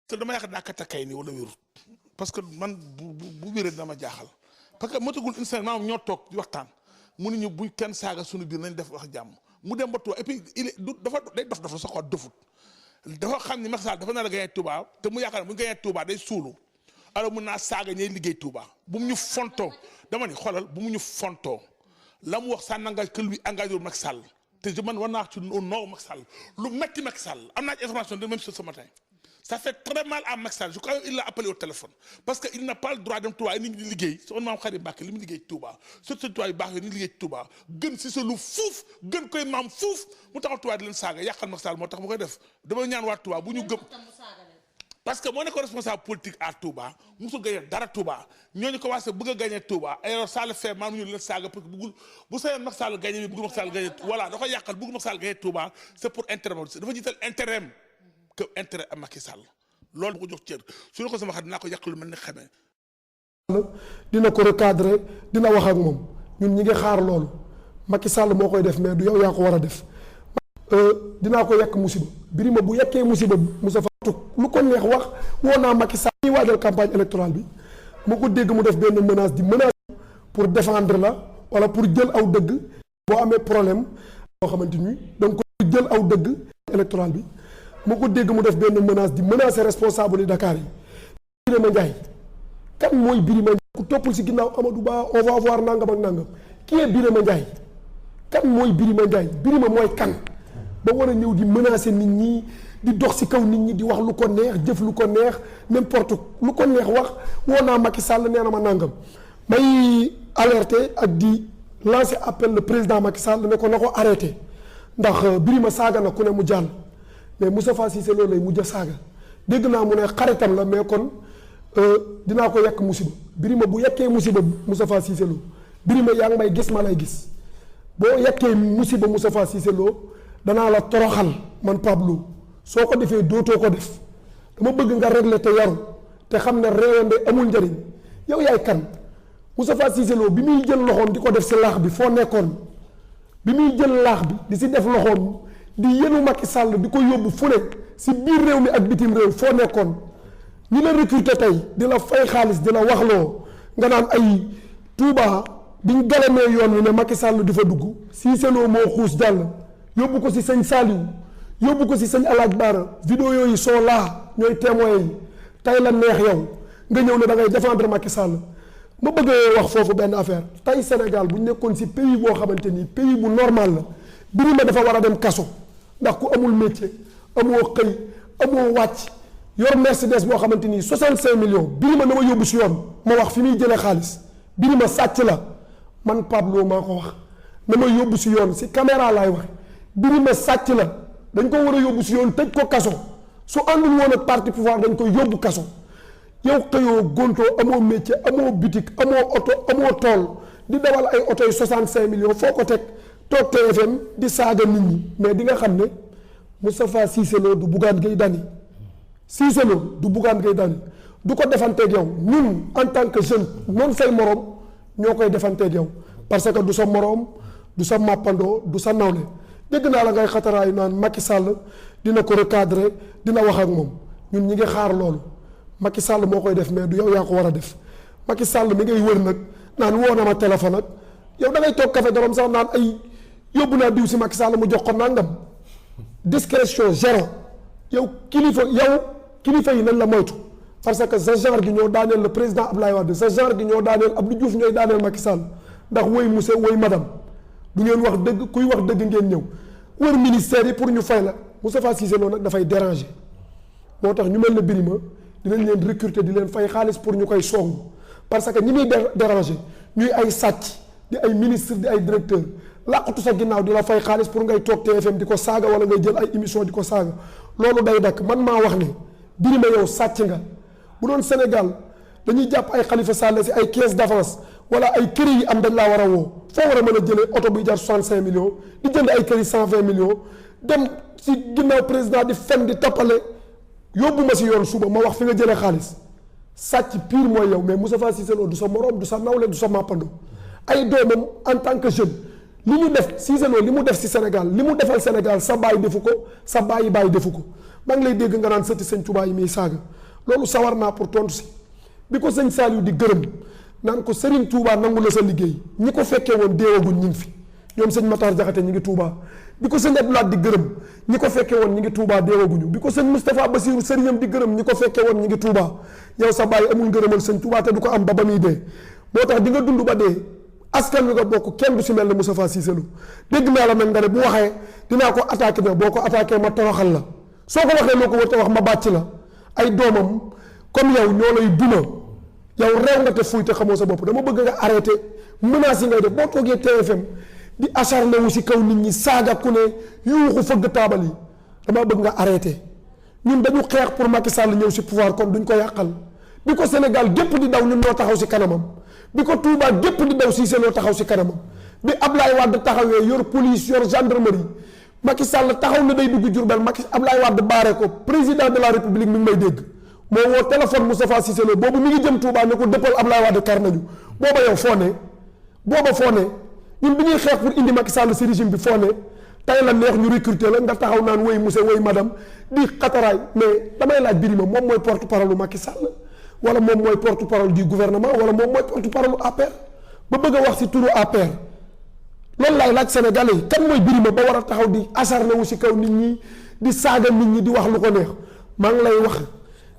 te dama yaakaar daa katakay ni wala wérut parce que man bu wéree dama jaaxal parce que motagul instant maanaam ñoo toog di waxtaan mu ne ñu buñ kenn saaga suñu biir nañ def wax jàmm mu dem ba Touba et puis il est dafa day dof la sa xol dofut dafa xam ni Macky Sall dafa nar a gagné Touba te mu yaakaar ne bu ñu gagné Touba day suulu alors mun naa saaga ñay liggéey Touba bu mu ñu fontoo dama ni xoolal bu mu ñu fontoo la mu wax ça n'engage que lui engagé wu Macky Sall te man war naa wax ci non Macky Sall lu metti Macky Sall am naa ci information de même chose ce matin ça fait très mal à Macky Sall je crois qu'il l'a appelé au téléphone parce que il n'a pas le droit dem Touba nit ñi di liggéey son maam Xarim Mbàkke li mu liggéey Touba surtout Touba yu baax yooyu ni liggéey Touba gën si sa lu fuuf gën koy maam fuuf mu taxaw Touba di leen saaga yàqal Macky Sall moo tax mu koy def dama ñaan waa Touba bu ñu gëm parce que moo nekk responsable politique à Touba musul gagné dara Touba ñooñu commencé bëgg a gagné Touba et alors ça le fait maanaam ñu leen saaga parce que bëggul bu sañoon Macky Sall gagné bi bëggul Macky Sall gagné voilà da koy yàqal bëggul Macky Sall gagné Touba c'est pour intérêt dafa jiital intérêt que intérêt am Macky Sall loolu bu ko jox cër su ñu ko sama xat dinaa ko yàq lu mel ni xamee. dina ko recadrer dina wax ak moom ñun ñi ngi xaar loolu Macky Sall moo koy def mais du yow yaa ko war a def. dinaa ko yàq musiba Birima bu yàkkee musiba Moussa Fatou lu ko neex wax woo naa Macky Sall ñuy waajal campagne électorale bi mu ko dégg mu def benn menace di menace pour défendre la wala pour jël aw dëgg boo amee problème boo xamante ni donc pour jël aw dëgg électoral bi mu ko dégg mu def benn menace di menacer responsable yi Dakar yi. Birima Ndiaye kan mooy Birima Ndiaye ku toppul si ginnaaw Amadou Ba on va voir nangam ak nangam qui est Birima Ndiaye kan mooy Birima Ndiaye Birima mooy kan ba war a ñëw di menacer nit ñi di dox ci kaw nit ñi di wax lu ko neex jëf lu ko neex n'importe lu ko neex wax woo naa Macky Sall nee na ma nangam may alerter ak di lancer appel le président Macky Sall ne ko na ko arrêté ndax Birima saaga na ku ne mu jàll mais Moustapha Cissé Lo lay mujj a saaga dégg naa mu ne xaritam la mais kon dinaa ko yàq musiba Birima bu yàkkee musiba Moustapha Cissé Lo Birima yaa ngi may gis ma lay gis boo yàkkee musiba Moustapha Cissé Lo danaa la toroxal man Pablo soo ko defee dootoo ko def dama bëgg nga régler te yaru te xam ne réewande amul njëriñ yow yaay kan Moustapha Cissé Lo bi muy jël loxoom di ko def si laax bi foo nekkoon bi muy jël laax bi di si def loxoom di yenu Macky Sall di ko yóbbu fu ne si biir réew mi ak bitim réew foo nekkoon ñi la recruter tey di la fay xaalis di la waxloo nga naan ay Touba biñ galamee yoon wi ne Macky Sall di fa dugg Cissé Lo moo xuus jàll yóbbu ko si sëñ Saliou yóbbu ko si sëñ Alaaj Baara vidéo yooyu soo laa ñooy témoins yi tey la neex yow nga ñëw ne da ngay défendre Macky Sall ma bëgg wax foofu benn affaire tey Sénégal bu ñu nekkoon si pays boo xamante ni pays bu normal la Birima dafa war a dem kaso ndax ku amul métier amoo xëy amoo wàcc yor Mercedes boo xamante ni 65 millions Birima na ma yóbbu si yoon ma wax fi muy jëlee xaalis Birima sàcc la man Pablo maa ko wax na ma yóbbu si yoon si caméra laay wax Birima sàcc la dañ ko war a yóbbu si yoon tëj ko kaso su àndul woon ak parti pouvoir dañ koy yóbbu kaso yow xëyoo gontoo amoo métier amoo boutique amoo oto amoo tool di dawal ay oto yu 65 millions foo ko teg toog TFM di saaga nit ñi mais di nga xam ne Moustapha Cissé Lo du Bougane Gueye Dany Cissé Lo du Bougane Gueye Dany du ko defanteeg yow ñun en tant que jeune noonu say morom ñoo koy defanteeg yow parce que du sa morom du sa màppandoo du sa nawle dégg naa la ngay xataraayu naan Macky Sall dina ko recadrer dina wax ak moom ñun ñi ngi xaar loolu Macky Sall moo koy def mais du yow yaa ko war a def Macky Sall mi ngay wër nag naan woo na ma téléphone ak yow da ngay toog café dorom sax naan ay yóbbu naa diw si Macky Sall mu jox ko nangam discrétion zéro yow kilifa yi nañ la moytu parce que sa genre gi ñoo daaneel le président Abdoulaye Wade sa genre gi ñoo daaneel Abdou Diouf ñooy daaneel Macky Sall ndax woy monsieur woy madame du ngeen wax dëgg kuy wax dëgg ngeen ñëw wër ministère yi pour ñu fay la Moustapha Cissé Lo nag dafay déranger moo tax ñu mel ne Birima dinañ leen recruter di leen fay xaalis pour ñu koy song parce que ñi muy déranger ñuy ay sàcc di ay ministre di ay directeur làqatu sa ginnaaw di la fay xaalis pour ngay toog TFM di ko saaga wala ngay jël ay émission di ko saaga loolu day dakk man maa wax ne Birima yow sàcc nga bu doon Sénégal dañuy jàpp ay Khalifa Sall si ay caisse d'avance wala ay kër yi am dañ laa war a woo foo war a mën a jëlee oto buy jar 65 millions di jënd ay kër yi 120 millions dem si ginnaaw président di fen di tappale yóbbu ma si yoon suba ma wax fi nga jëlee xaalis sàcc pire mooy yow mais Moustapha Cissé Lo du sa morom du sa nawle du sa màppando ay doomam en tant que jeune li ñu def Cissé Lo li mu def si Sénégal li mu defal Sénégal sa baay defu ko sa bàyyi defu ko maa ngi lay dégg nga naan sëti sëñ Tuubaa yi muy saaga loolu sawar naa pour tontu si bi ko sëñ Saliou di gërëm naan ko Serigne Touba nangu la sa liggéey ñi ko fekkee woon deewaguñ ñi ngi fi ñoom sëñ Matar Jaxate ñi ngi Touba bi ko sëñ Abdoulaye di gërëm ñi ko fekkee woon ñi ngi Touba deewaguñu bi ko sëñ Moustapha Bassirou sëriñam di gërëm ñi ko fekkee woon ñi ngi Touba yow sa bàyyi amul ngërëmal sëñ Touba te du ko am ba muy dee moo tax di nga dund ba dee askan wi nga bokk kenn du si mel ne Moustapha Cissé Lo dégg naa la nag nga ne bu waxee dinaa ko attaqué ne boo ko attaqué ma toroxal la soo ko waxee loo ko war a wax ma bàcc la ay doomam comme yow ñoo lay duma yow réew nga te fuy te xamoo sa bopp dama bëgg nga arrêté menaces yi ngay def boo toogee TFM di acharné wu si kaw nit ñi saaga ku ne yuuxu fëgg taabal yi dama bëgg nga arrêté ñun dañu xeex pour Macky Sall ñëw si pouvoir kon duñ ko yàqal bi ko Sénégal gépp di daw ñun ñoo taxaw si kanamam bi ko Touba gépp di daw Cissé Lo taxaw si kanamam bi Ablaye Wade taxawee yor police yor gendarmerie Macky Sall taxaw na day dugg Diourbel Ablaye Wade baaree ko président de la République mi ngi may dégg moo woo téléphone Moustapha Cissé Lo boobu mi ngi jëm Touba ne ko dëppal Ablaye Wade kar nañu booba yow foo ne booba foo ne ñun bi ñuy xeex pour indi Macky Sall si régime bi foo ne tey la neex ñu recruter la nga taxaw naan woy monsieur woy madame di xataraay mais damay laaj Birima moom mooy porte parole u Macky Sall wala moom mooy porte parole du gouvernement wala moom mooy porte parole u APR ba bëgg a wax si turu APR loolu laay laaj Sénégalais yi kan mooy Birima ba war a taxaw di acharné wu si kaw nit ñi di saaga nit ñi di wax lu ko neex maa ngi lay wax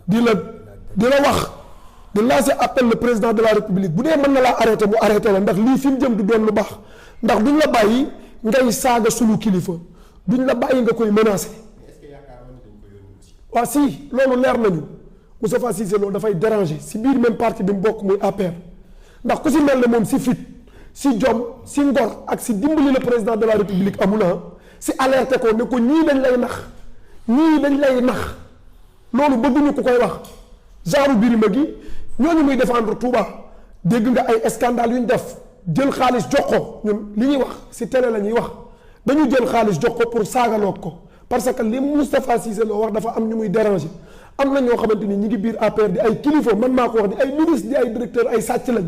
di la wax di lancer appel le président de la République bu dee mën na laa arrêté mu arrêté la ndax lii fi mu jëm du doon lu baax ndax duñ la bàyyi ngay saaga sunu kilifa duñ la bàyyi nga koy menacé. waaw si loolu leer nañu Moustapha Cissé Lo dafay déranger si biir même parti bi mu bokk muy APR ndax ku si mel ne moom si fit si jom si ngor ak si dimbali le président de la République amul na si alerté ko ne ko ñii dañ lay nax ñii dañ lay nax loolu bëgguñu ku koy wax genre Birima gi ñooñu muy défendre Touba dégg nga ay scandale yu ñu def jël xaalis jox ko ñun li ñuy wax si télé la ñuy wax dañu jël xaalis jox ko pour saagaloog ko parce que li Moustapha Cissé Lo wax dafa am ñu muy déranger am na ñoo xamante ni ñi ngi biir APR di ay kilifa man maa ko wax di ay ministre di ay directeur ay sàcc lañ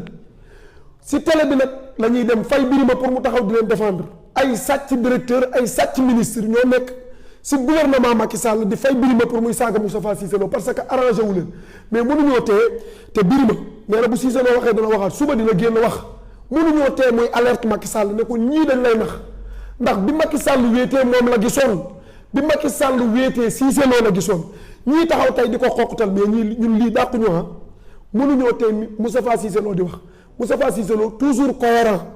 si télé bi nag la ñuy dem fay Birima pour mu taxaw di leen défendre ay sàcc directeur ay sàcc ministre ñoo nekk si gouvernement Macky Sall di fay Birima pour muy saaga Moustapha Cissé Lo parce que arrangé wu leen mais mënuñoo tee te Birima nee na bu Cissé Lo waxee dana waxaat suba dina génn wax mënuñoo tee muy alerte Macky Sall ne ko ñii dañ lay nax ndax bi Macky Sall wéetee moom la gisoon bi Macky Sall wéetee Cissé Lo la gisoon ñii taxaw tey di ko xoqatal mais ñii ñun lii dàqu ñu mënuñoo tee Moustapha Cissé Lo di wax Moustapha Cissé Lo toujours cohérent